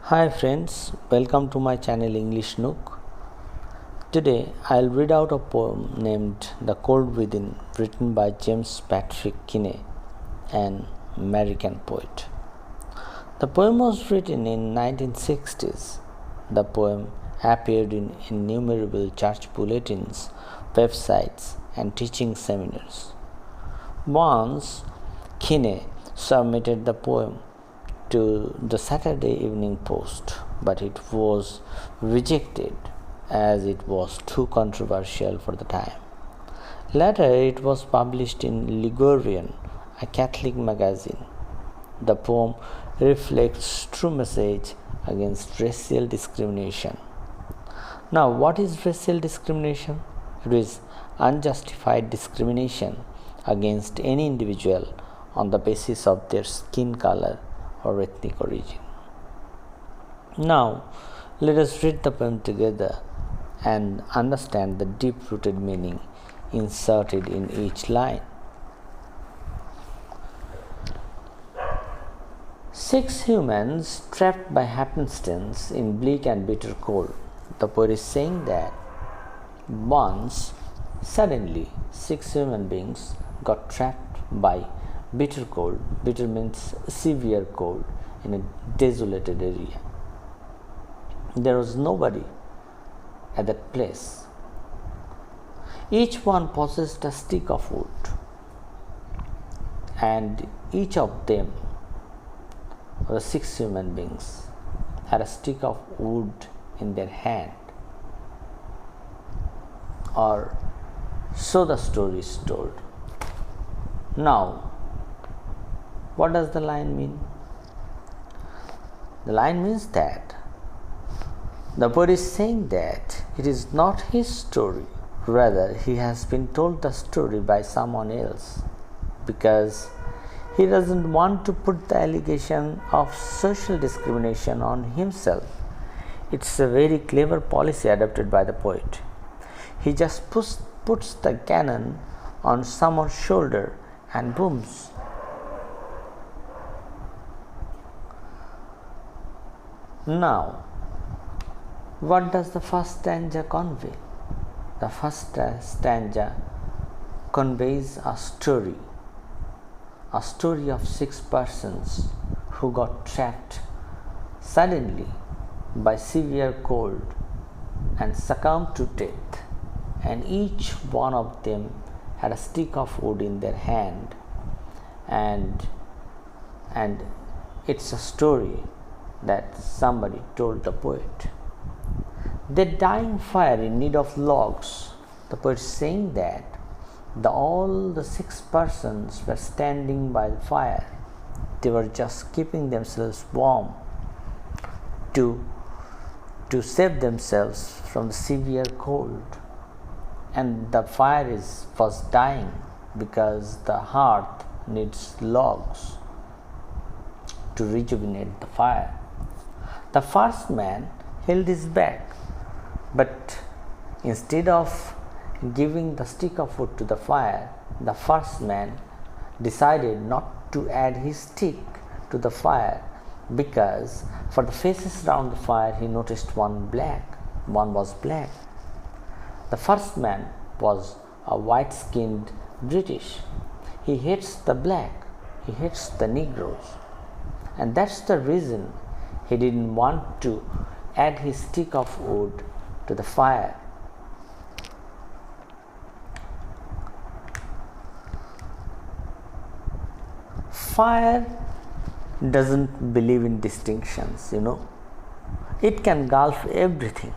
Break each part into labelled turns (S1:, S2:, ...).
S1: Hi friends, welcome to my channel English Nook. Today I'll read out a poem named The Cold Within, written by James Patrick Kinney, an American poet. The poem was written in 1960s. The poem appeared in innumerable church bulletins, websites, and teaching seminars. Once Kinney submitted the poem to the Saturday Evening Post, but it was rejected as it was too controversial for the time. Later, it was published in Ligurian, a Catholic magazine. The poem reflects true message against racial discrimination. Now, what is racial discrimination? It is unjustified discrimination against any individual on the basis of their skin color or ethnic origin. Now, let us read the poem together and understand the deep-rooted meaning inserted in each line. 6 humans trapped by happenstance in bleak and bitter cold. The poet is saying that once, suddenly, 6 human beings got trapped by bitter cold. Bitter means severe cold in a desolated area. There was nobody at that place. Each one possessed a stick of wood, and each of them, the 6 human beings, had a stick of wood in their hand, or so the story is told. Now, what does the line mean? The line means that the poet is saying that it is not his story, rather, he has been told the story by someone else because he doesn't want to put the allegation of social discrimination on himself. It's a very clever policy adopted by the poet. He just puts the cannon on someone's shoulder and booms. Now, what does the first stanza convey? The first stanza conveys a story of 6 persons who got trapped suddenly by severe cold and succumbed to death, and each one of them had a stick of wood in their hand, and it's a story that somebody told the poet. The dying fire in need of logs. The poet is saying that all the 6 persons were standing by the fire. They were just keeping themselves warm to save themselves from the severe cold. And the fire was dying because the hearth needs logs to rejuvenate the fire. The first man held his back, but instead of giving the stick of wood to the fire, the first man decided not to add his stick to the fire because for the faces round the fire he noticed one was black. The first man was a white-skinned British. He hates the black, he hates the Negroes, and that's the reason he didn't want to add his stick of wood to the fire. Fire doesn't believe in distinctions, It can engulf everything.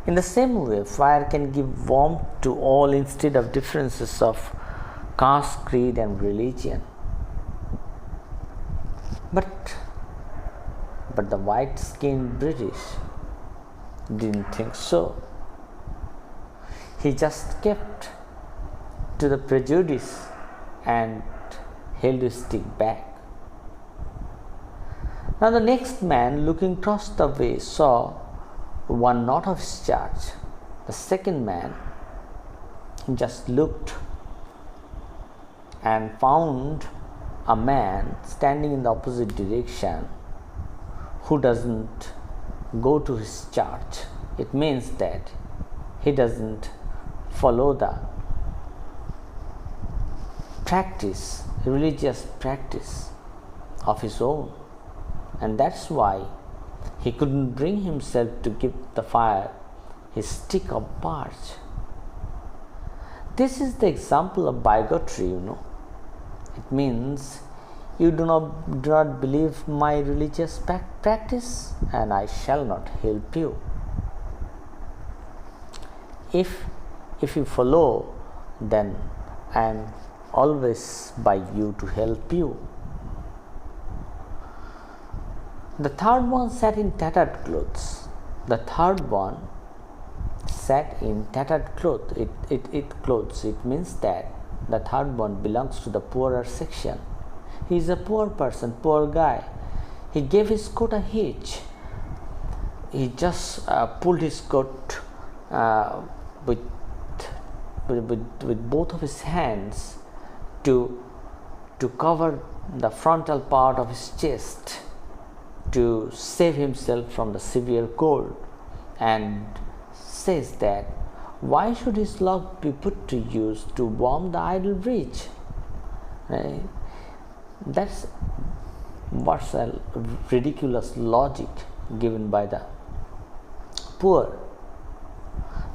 S1: In the same way, fire can give warmth to all instead of differences of caste, creed, and religion. But the white-skinned British didn't think so. He just kept to the prejudice and held his stick back. Now the next man, looking across the way, saw one not of his church. The second man just looked and found a man standing in the opposite direction who doesn't go to his church. It means that he doesn't follow the practice, religious practice of his own, and that's why he couldn't bring himself to give the fire his stick of birch. This is the example of bigotry, It means you do not believe my religious practice, and I shall not help you. If you follow, then I am always by you to help you. The third one sat in tattered clothes. The third one sat in tattered clothes. It means that the third one belongs to the poorer section. He is a poor person, poor guy. He gave his coat a hitch. He just pulled his coat with both of his hands to cover the frontal part of his chest to save himself from the severe cold, and says that why should his log be put to use to warm the idle breech? Right? That's what's a ridiculous logic given by the poor.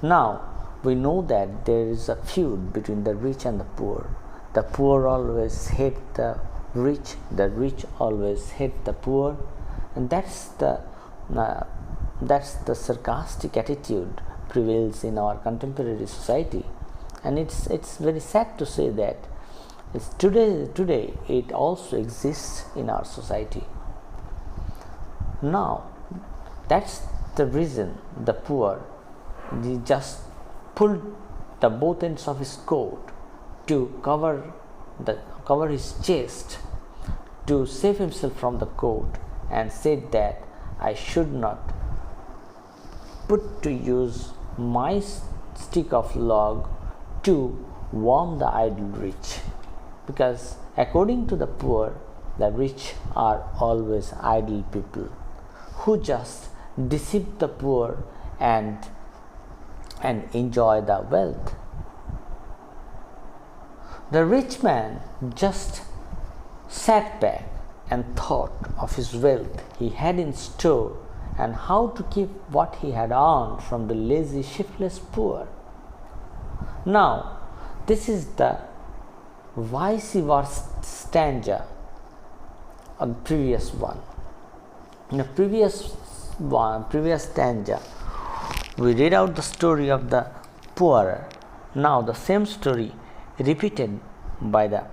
S1: Now we know that there is a feud between the rich and the poor. The poor always hate the rich always hate the poor, and that's the sarcastic attitude prevails in our contemporary society, and it's very sad to say that today it also exists in our society. Now that's the reason the poor just pulled the both ends of his coat to cover his chest to save himself from the cold, and said that I should not put to use my stick of log to warm the idle rich, because according to the poor, the rich are always idle people who just deceive the poor and enjoy the wealth. The rich man just sat back and thought of his wealth he had in store and how to keep what he had earned from the lazy, shiftless poor. Now, this is the vice versa stanza of the previous one. In the previous stanza, we read out the story of the poor. Now, the same story repeated by the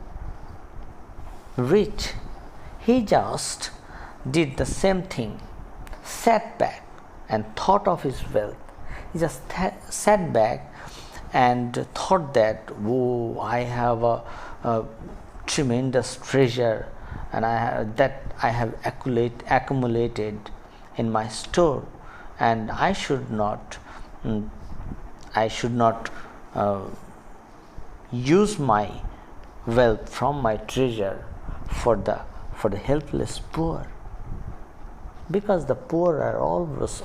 S1: rich. He just did the same thing, sat back and thought of his wealth. He just sat back and thought that, oh, I have a tremendous treasure, and I have accumulated in my store, and I should not use my wealth from my treasure for the helpless poor, because the poor are always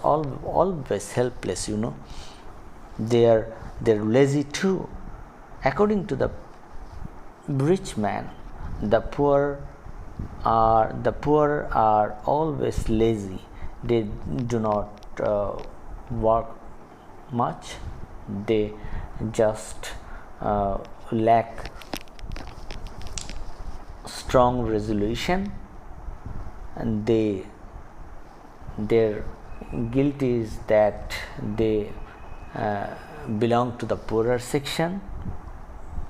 S1: helpless. They're lazy too. According to the rich man, the poor are always lazy. They do not work much. They just lack strong resolution, and their guilt is that they belong to the poorer section.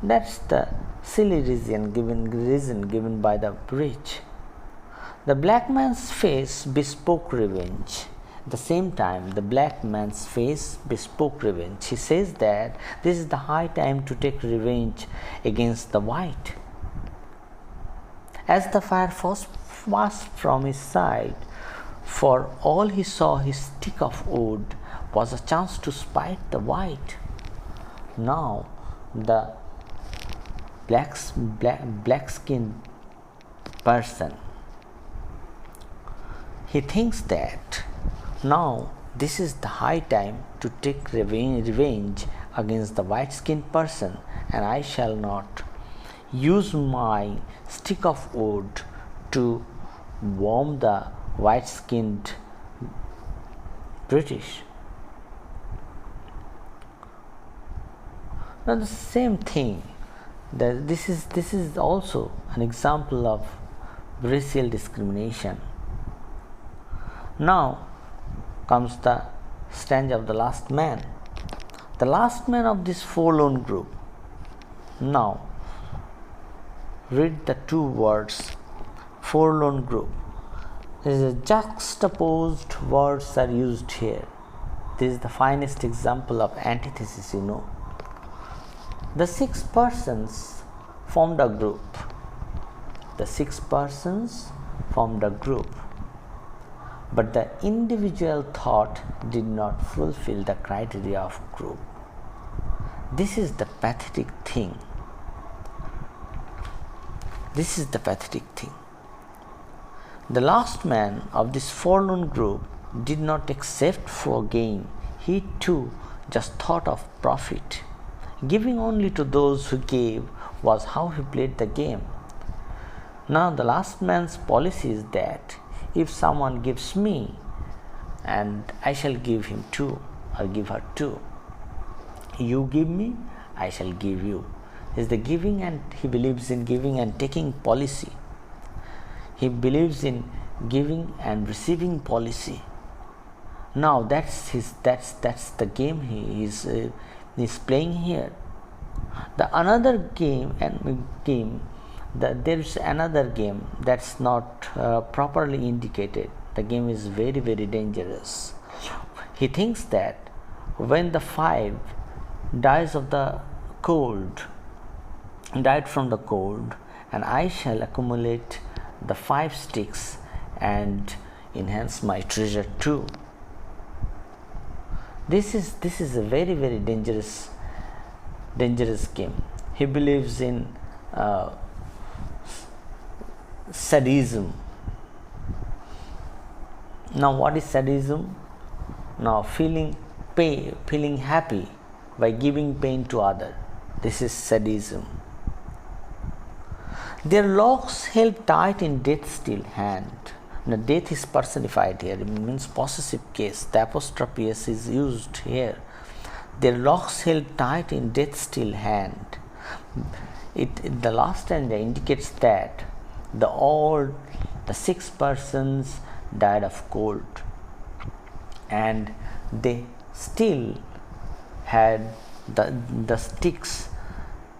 S1: That's the silly reason given by the rich. The black man's face bespoke revenge. At the same time, the black man's face bespoke revenge. He says that this is the high time to take revenge against the white. As the fire passed from his side, for all he saw his stick of wood was a chance to spite the white. Now the black-skinned person He thinks that now this is the high time to take revenge against the white-skinned person, and I shall not use my stick of wood to warm the white-skinned British. Now the same thing, this is also an example of racial discrimination. Now comes the stanza of the last man. The last man of this forlorn group. Now read the two words, forlorn group. There is a juxtaposed words are used here. This is the finest example of antithesis, The 6 persons formed a group. The 6 persons formed a group. But the individual thought did not fulfill the criteria of group. This is the pathetic thing. This is the pathetic thing. The last man of this forlorn group did not accept for gain. He too just thought of profit. Giving only to those who gave was how he played the game. Now the last man's policy is that if someone gives me, and I shall give him too, or give her too. You give me, I shall give you. Is the giving, and he believes in giving and taking policy. He believes in giving and receiving policy. Now that's the game he is playing here. There is another game that's not properly indicated. The game is very, very dangerous. He thinks that when the 5 died from the cold, and I shall accumulate the 5 sticks and enhance my treasure too. This is a very, very dangerous game. He believes in sadism. Now what is sadism? Now feeling happy by giving pain to others. This is sadism. Their locks held tight in death's still hand. Now death is personified here. It means possessive case. The apostrophe s is used here. Their locks held tight in death's still hand. The last stanza indicates that the 6 persons died of cold, and they still had the sticks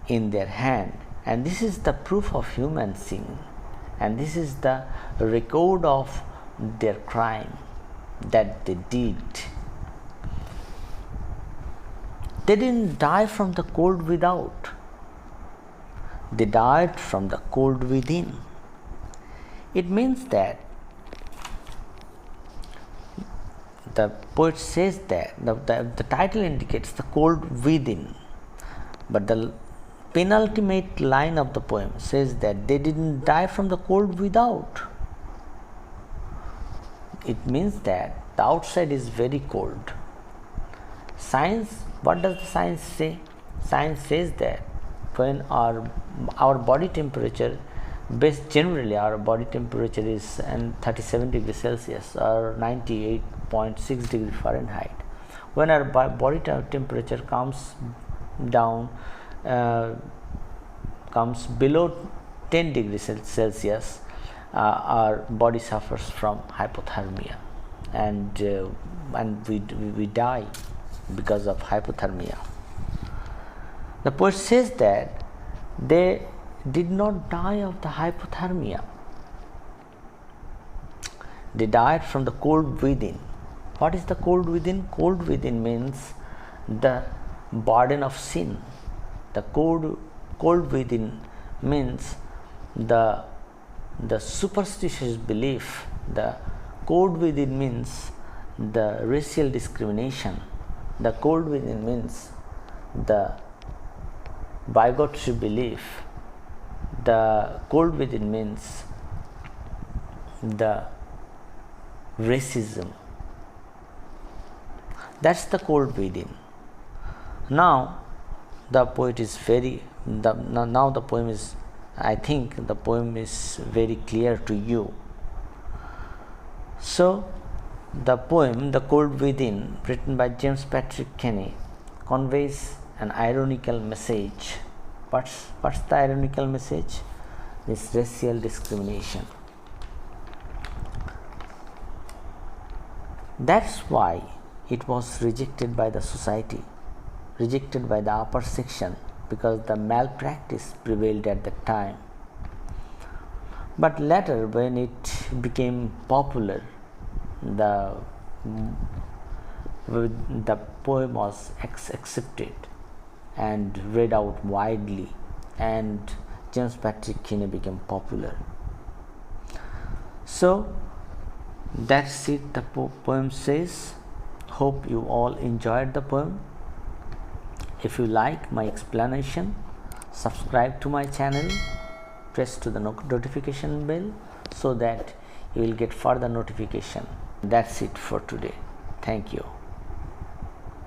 S1: in their hand, and this is the proof of human sin, and this is the record of their crime that they did. They didn't die from the cold without, they died from the cold within. It means that the poet says that the title indicates the cold within, but the penultimate line of the poem says that they didn't die from the cold without. It means that the outside is very cold. Science, what does the science say? Science says that when our body temperature, generally our body temperature is 37 degrees Celsius or 98.6 degrees Fahrenheit. When our body temperature comes down, comes below 10 degrees Celsius, our body suffers from hypothermia, and we die because of hypothermia. The poet says that they did not die of the hypothermia. They died from the cold within. What is the cold within? Cold within means the burden of sin. The cold within means the superstitious belief. The cold within means the racial discrimination. The cold within means the bigotry belief. The cold within means the racism. That's the cold within. Now the poet is now the poem is, I think the poem is very clear to you. So the poem The Cold Within, written by James Patrick Kinney, conveys an ironical message. What's the ironical message? This racial discrimination. That's why it was rejected by the society, rejected by the upper section, because the malpractice prevailed at that time. But later, when it became popular, the poem was accepted and read out widely, and James Patrick Kinney became popular. So that's it, the poem says. Hope you all enjoyed the poem. If you like my explanation, subscribe to my channel, press to the notification bell so that you will get further notification. That's it for today. Thank you.